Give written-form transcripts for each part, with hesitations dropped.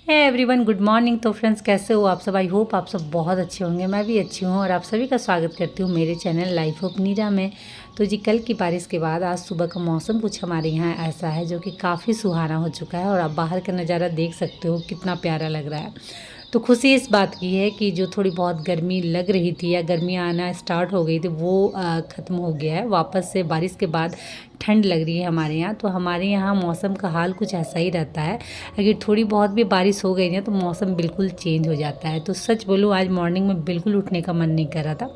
है everyone, good morning. तो friends, कैसे हो आप सब? आई होप आप सब बहुत अच्छे होंगे। मैं भी अच्छी हूँ और आप सभी का स्वागत करती हूँ मेरे चैनल लाइफ ऑफ नीरा में। तो जी, कल की बारिश के बाद आज सुबह का मौसम कुछ हमारे यहाँ ऐसा है जो कि काफ़ी सुहाना हो चुका है और आप बाहर का नज़ारा देख सकते हो कितना प्यारा लग रहा है। तो खुशी इस बात की है कि जो थोड़ी बहुत गर्मी लग रही थी या गर्मी आना स्टार्ट हो गई थी वो ख़त्म हो गया है। वापस से बारिश के बाद ठंड लग रही है हमारे यहाँ। तो हमारे यहाँ मौसम का हाल कुछ ऐसा ही रहता है, अगर थोड़ी बहुत भी बारिश हो गई ना तो मौसम बिल्कुल चेंज हो जाता है। तो सच बोलूँ, आज मॉर्निंग में बिल्कुल उठने का मन नहीं कर रहा था,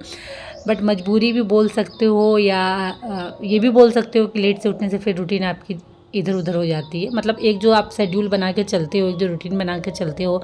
बट मजबूरी भी बोल सकते हो या ये भी बोल सकते हो कि लेट से उठने से फिर रूटीन आपकी इधर उधर हो जाती है। मतलब एक जो आप शेड्यूल बना के चलते हो, एक जो रूटीन बना के चलते हो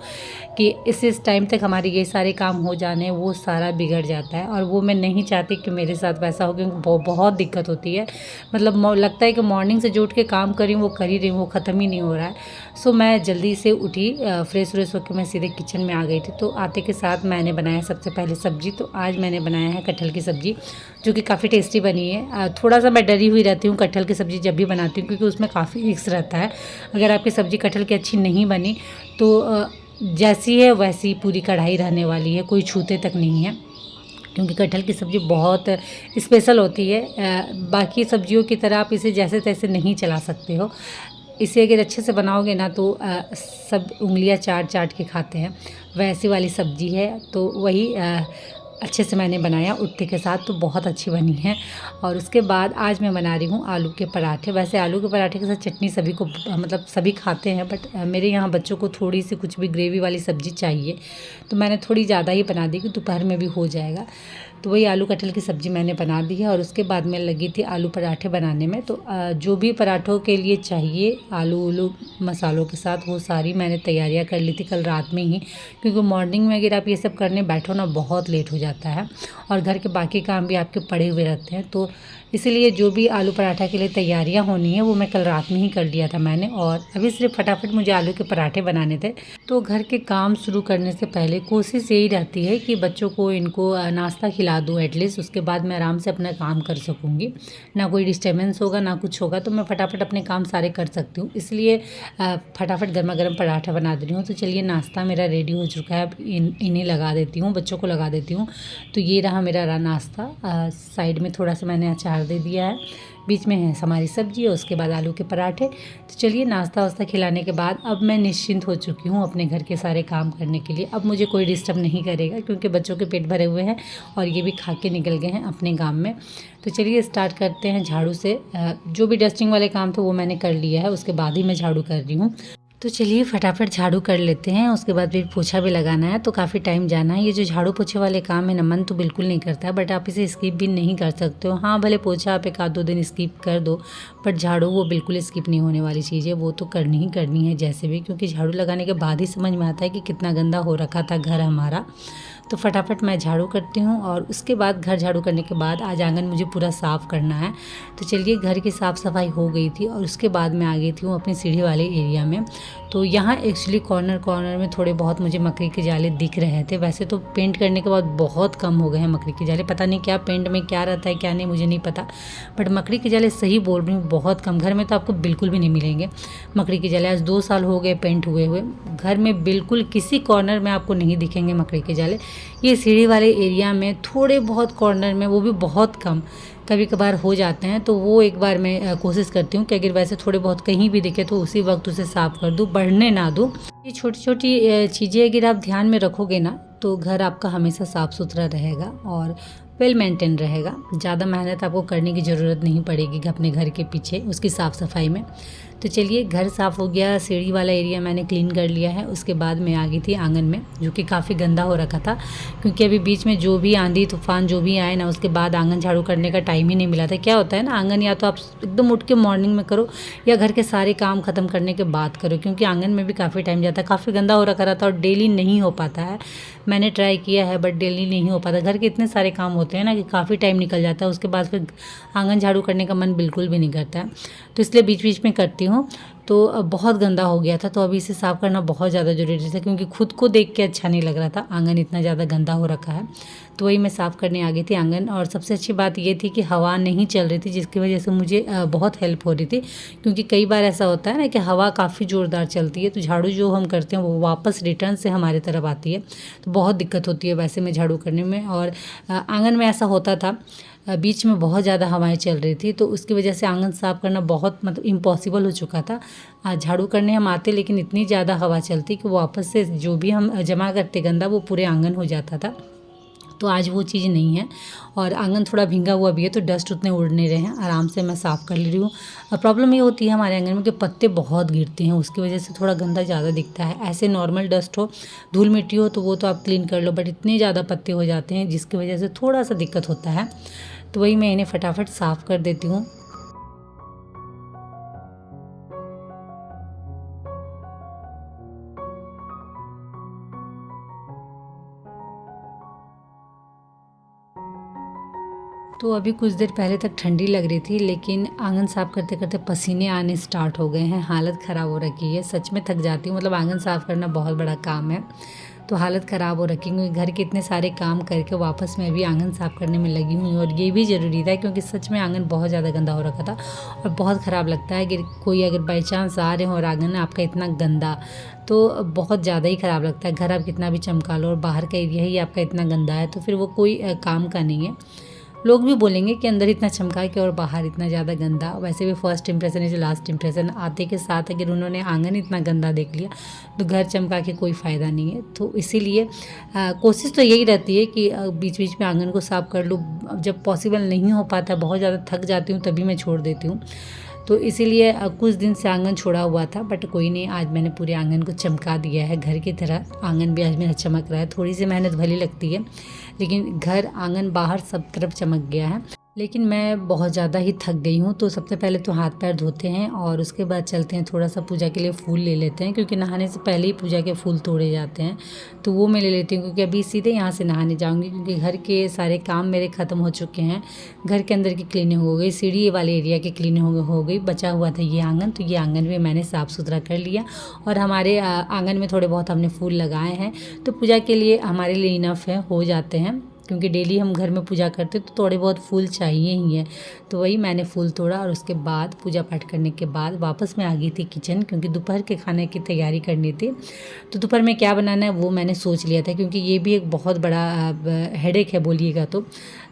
कि इस टाइम तक हमारे ये सारे काम हो जाने, वो सारा बिगड़ जाता है। और वो मैं नहीं चाहती कि मेरे साथ वैसा हो, क्योंकि बहुत दिक्कत होती है। मतलब लगता है कि मॉर्निंग से जो उठ के काम कर रही हूँ वो कर ही रही हूँ, वो ख़त्म ही नहीं हो रहा है। सो मैं जल्दी से उठी, फ्रेश व्रेश होकर मैं सीधे किचन में आ गई थी। तो आते के साथ मैंने बनाया सबसे पहले सब्ज़ी। तो आज मैंने बनाया है कटहल की सब्ज़ी, जो कि काफ़ी टेस्टी बनी है। थोड़ा सा मैं डरी हुई रहती हूँ कटहल की सब्ज़ी जब भी बनाती हूँ, क्योंकि उसमें काफ़ी रिस्क रहता है। अगर आपकी सब्ज़ी कटहल की अच्छी नहीं बनी तो जैसी है वैसी पूरी कढ़ाई रहने वाली है, कोई छूते तक नहीं है। क्योंकि कटहल की सब्ज़ी बहुत स्पेशल होती है। बाकी सब्जियों की तरह आप इसे जैसे तैसे नहीं चला सकते हो। इसे अगर अच्छे से बनाओगे ना तो सब उंगलियां चाट चाट के खाते हैं, वैसी वाली सब्ज़ी है। तो वही अच्छे से मैंने बनाया उठते के साथ, तो बहुत अच्छी बनी है। और उसके बाद आज मैं बना रही हूँ आलू के पराठे। वैसे आलू के पराठे के साथ चटनी सभी को मतलब सभी खाते हैं, बट मेरे यहाँ बच्चों को थोड़ी सी कुछ भी ग्रेवी वाली सब्ज़ी चाहिए, तो मैंने थोड़ी ज़्यादा ही बना दी कि दोपहर में भी हो जाएगा। तो वही आलू कटहल की सब्ज़ी मैंने बना दी है। और उसके बाद मैं लगी थी आलू पराठे बनाने में। तो जो भी पराठों के लिए चाहिए आलू उलू मसालों के साथ, वो सारी मैंने तैयारियां कर ली थी कल रात में ही, क्योंकि मॉर्निंग में अगर आप ये सब करने बैठो ना बहुत लेट हो जाता है और घर के बाकी काम भी आपके पड़े हुए रहते हैं। तो इसीलिए जो भी आलू पराठा के लिए तैयारियां होनी है वो मैं कल रात में ही कर लिया था मैंने। और अभी सिर्फ फटाफट मुझे आलू के पराठे बनाने थे। तो घर के काम शुरू करने से पहले कोशिश यही रहती है कि बच्चों को इनको नाश्ता खिला दूँ एटलीस्ट, उसके बाद मैं आराम से अपना काम कर सकूँगी। ना कोई डिस्टर्बेंस होगा ना कुछ होगा, तो मैं फटाफट अपने काम सारे कर सकती हूँ। इसलिए फटाफट गर्मा गर्म पराठा बना दे रही हूँ। तो चलिए, नाश्ता मेरा रेडी हो चुका है। अब इन्हें लगा देती हूँ, बच्चों को लगा देती हूँ। तो ये रहा मेरा नाश्ता। साइड में थोड़ा सा मैंने अचार दे दिया है, बीच में है हमारी सब्जी और उसके बाद आलू के पराठे। तो चलिए, नाश्ता वास्ता खिलाने के बाद अब मैं निश्चिंत हो चुकी हूँ अपने घर के सारे काम करने के लिए। अब मुझे कोई डिस्टर्ब नहीं करेगा, क्योंकि बच्चों के पेट भरे हुए हैं और ये भी खा के निकल गए हैं अपने काम में। तो चलिए स्टार्ट करते हैं झाड़ू से। जो भी डस्टिंग वाले काम थे वो मैंने कर लिया है, उसके बाद ही मैं झाड़ू कर रही हूँ। तो चलिए फटाफट झाड़ू कर लेते हैं, उसके बाद फिर पोछा भी लगाना है, तो काफ़ी टाइम जाना है। ये जो झाड़ू पोछे वाले काम है ना, मन तो बिल्कुल नहीं करता है, बट आप इसे स्किप भी नहीं कर सकते हो। हाँ, भले पोछा आप एक आध दो दिन स्किप कर दो, बट झाड़ू वो बिल्कुल स्किप नहीं होने वाली चीज़ है, वो तो करनी ही करनी है जैसे भी। क्योंकि झाड़ू लगाने के बाद ही समझ में आता है कि कितना गंदा हो रखा था घर हमारा। तो फटाफट मैं झाड़ू करती हूँ और उसके बाद घर झाड़ू करने के बाद आज आंगन मुझे पूरा साफ़ करना है। तो चलिए, घर की साफ़ सफाई हो गई थी और उसके बाद मैं आ गई थी अपनी सीढ़ी वाले एरिया में। तो यहाँ एक्चुअली कॉर्नर कॉर्नर में थोड़े बहुत मुझे मकड़ी के जाले दिख रहे थे। वैसे तो पेंट करने के बाद बहुत कम हो गए हैं मकड़ी के जाले, पता नहीं क्या पेंट में क्या रहता है क्या नहीं, मुझे नहीं पता। बट मकड़ी के जाले, सही बोल रही हूँ, बहुत कम। घर में तो आपको बिल्कुल भी नहीं मिलेंगे मकड़ी के जाले। आज 2 साल हो गए पेंट हुए हुए, घर में बिल्कुल किसी कॉर्नर में आपको नहीं दिखेंगे मकड़ी के जाले। ये सीढ़ी वाले एरिया में थोड़े बहुत कॉर्नर में, वो भी बहुत कम, कभी कभार हो जाते हैं। तो वो एक बार मैं कोशिश करती हूँ कि अगर वैसे थोड़े बहुत कहीं भी दिखे तो उसी वक्त उसे साफ़ कर दूँ, बढ़ने ना दूँ। ये छोटी छोटी चीज़ें अगर आप ध्यान में रखोगे ना तो घर आपका हमेशा साफ़ सुथरा रहेगा और वेल मेंटेन रहेगा। ज़्यादा मेहनत आपको करने की ज़रूरत नहीं पड़ेगी अपने घर के पीछे उसकी साफ़ सफाई में। तो चलिए, घर साफ़ हो गया, सीढ़ी वाला एरिया मैंने क्लीन कर लिया है। उसके बाद मैं आ गई थी आंगन में, जो कि काफ़ी गंदा हो रखा था, क्योंकि अभी बीच में जो भी आंधी तूफान जो भी आए ना, उसके बाद आंगन झाड़ू करने का टाइम ही नहीं मिला था। क्या होता है ना, आंगन या तो आप एकदम उठ के मॉर्निंग में करो या घर के सारे काम ख़त्म करने के बाद करो, क्योंकि आंगन में भी काफ़ी टाइम जाता है। काफ़ी गंदा हो रखा रहता है और डेली नहीं हो पाता है। मैंने ट्राई किया है बट डेली नहीं हो पाता। घर के इतने सारे काम होते हैं ना कि काफ़ी टाइम निकल जाता है, उसके बाद फिर आंगन झाड़ू करने का मन बिल्कुल भी नहीं करता है। तो इसलिए बीच बीच में करती हूँ। तो बहुत गंदा हो गया था। तो अभी इसे साफ़ करना बहुत ज़्यादा ज़रूरी था, क्योंकि खुद को देख के अच्छा नहीं लग रहा था, आंगन इतना ज़्यादा गंदा हो रखा है। तो वही मैं साफ़ करने आ गई थी आंगन। और सबसे अच्छी बात ये थी कि हवा नहीं चल रही थी, जिसकी वजह से मुझे बहुत हेल्प हो रही थी। क्योंकि कई बार ऐसा होता है ना कि हवा काफ़ी ज़ोरदार चलती है, तो झाड़ू जो हम करते हैं वो वापस रिटर्न से हमारे तरफ आती है, तो बहुत दिक्कत होती है वैसे में झाड़ू करने में। और आंगन में ऐसा होता था, बीच में बहुत ज़्यादा हवाएं चल रही थी, तो उसकी वजह से आंगन साफ़ करना बहुत मतलब इम्पॉसिबल हो चुका था। झाड़ू करने हम आते, लेकिन इतनी ज़्यादा हवा चलती कि वापस से जो भी हम जमा करते गंदा, वो पूरे आंगन हो जाता था। तो आज वो चीज़ नहीं है। और आंगन थोड़ा भींगा हुआ भी है, तो डस्ट उतने उड़ नहीं रहे हैं, आराम से मैं साफ़ कर ले रही हूँ। प्रॉब्लम ये होती है हमारे आंगन में कि पत्ते बहुत गिरते हैं, उसकी वजह से थोड़ा गंदा ज़्यादा दिखता है। ऐसे नॉर्मल डस्ट हो, धूल मिट्टी हो, तो वो तो आप क्लीन कर लो, बट इतने ज़्यादा पत्ते हो जाते हैं जिसकी वजह से थोड़ा सा दिक्कत होता है। तो वही मैं इन्हें फटाफट साफ़ कर देती हूँ। तो अभी कुछ देर पहले तक ठंडी लग रही थी, लेकिन आंगन साफ़ करते करते पसीने आने स्टार्ट हो गए हैं, हालत ख़राब हो रखी है। सच में थक जाती हूँ, मतलब आंगन साफ़ करना बहुत बड़ा काम है। तो हालत ख़राब हो रखी है, क्योंकि घर के इतने सारे काम करके वापस मैं अभी आंगन साफ़ करने में लगी हुई हूँ। और ये भी ज़रूरी था, क्योंकि सच में आंगन बहुत ज़्यादा गंदा हो रखा था। और बहुत ख़राब लगता है कि कोई अगर बाई चांस आ रहे हो और आंगन आपका इतना गंदा, तो बहुत ज़्यादा ही ख़राब लगता है। घर आप कितना भी चमका लो और बाहर का एरिया ही आपका इतना गंदा है, तो फिर वो कोई काम का नहीं है। लोग भी बोलेंगे कि अंदर इतना चमका के और बाहर इतना ज़्यादा गंदा। वैसे भी first impression is last impression. आते के साथ अगर उन्होंने आंगन इतना गंदा देख लिया, तो घर चमका के कोई फ़ायदा नहीं है। तो इसीलिए कोशिश तो यही रहती है कि बीच बीच में आंगन को साफ़ कर लूँ। जब पॉसिबल नहीं हो पाता, बहुत ज़्यादा थक जाती हूँ, तभी मैं छोड़ देती हूँ। तो इसीलिए कुछ दिन से आंगन छोड़ा हुआ था, बट कोई नहीं, आज मैंने पूरे आंगन को चमका दिया है। घर की तरह आंगन भी आज मेरा चमक रहा है। थोड़ी सी मेहनत भली लगती है, लेकिन घर आंगन बाहर सब तरफ चमक गया है। लेकिन मैं बहुत ज़्यादा ही थक गई हूँ। तो सबसे पहले तो हाथ पैर धोते हैं और उसके बाद चलते हैं, थोड़ा सा पूजा के लिए फूल ले लेते हैं, क्योंकि नहाने से पहले ही पूजा के फूल तोड़े जाते हैं। तो वो मैं ले लेती हूँ, क्योंकि अभी सीधे यहाँ से नहाने जाऊँगी, क्योंकि घर के सारे काम मेरे ख़त्म हो चुके हैं। घर के अंदर की क्लीनिंग हो गई, सीढ़ी वाले एरिया की क्लीनिंग हो गई, बचा हुआ था ये आंगन। तो ये आंगन भी मैंने साफ़ सुथरा कर लिया। और हमारे आंगन में थोड़े बहुत हमने फूल लगाए हैं, तो पूजा के लिए हमारे लिए इनफ है, हो जाते हैं, क्योंकि डेली हम घर में पूजा करते तो थोड़े बहुत फूल चाहिए ही है। तो वही मैंने फूल तोड़ा और उसके बाद पूजा पाठ करने के बाद वापस मैं आ गई थी किचन, क्योंकि दोपहर के खाने की तैयारी करनी थी। तो दोपहर में क्या बनाना है वो मैंने सोच लिया था, क्योंकि ये भी एक बहुत बड़ा हेडेक है बोलिएगा तो।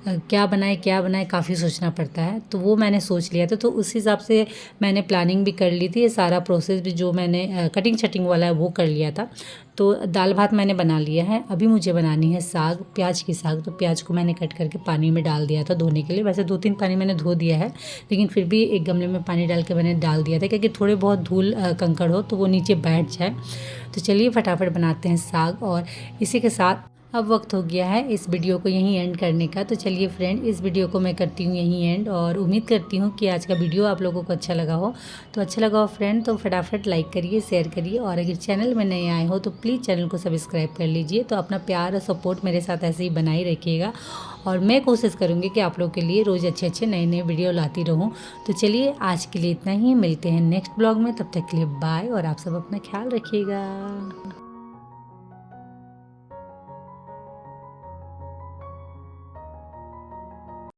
क्या बनाए काफ़ी सोचना पड़ता है। तो वो मैंने सोच लिया था, तो उस हिसाब से मैंने प्लानिंग भी कर ली थी। ये सारा प्रोसेस भी जो मैंने कटिंग शटिंग वाला है वो कर लिया था। तो दाल भात मैंने बना लिया है। अभी मुझे बनानी है साग, प्याज की साग। तो प्याज को मैंने कट करके पानी में डाल दिया था धोने के लिए। वैसे 2-3 पानी मैंने धो दिया है, लेकिन फिर भी एक गमले में पानी डाल के मैंने डाल दिया था, क्योंकि थोड़े बहुत धूल कंकड़ हो तो वो नीचे बैठ जाए। तो चलिए फटाफट बनाते हैं साग। और इसी के साथ अब वक्त हो गया है इस वीडियो को यहीं एंड करने का। तो चलिए फ्रेंड, इस वीडियो को मैं करती हूँ यहीं एंड, और उम्मीद करती हूँ कि आज का वीडियो आप लोगों को अच्छा लगा हो। तो अच्छा लगा हो फ्रेंड तो फटाफट लाइक करिए, शेयर करिए, और अगर चैनल में नए आए हो तो प्लीज़ चैनल को सब्सक्राइब कर लीजिए। तो अपना प्यार और सपोर्ट मेरे साथ ऐसे ही बनाए रखिएगा, और मैं कोशिश करूँगी कि आप लोग के लिए रोज़ अच्छे नए नए वीडियो लाती रहूँ। तो चलिए आज के लिए इतना ही, मिलते हैं नेक्स्ट ब्लॉग में। तब तक के लिए बाय, और आप सब अपना ख्याल रखिएगा।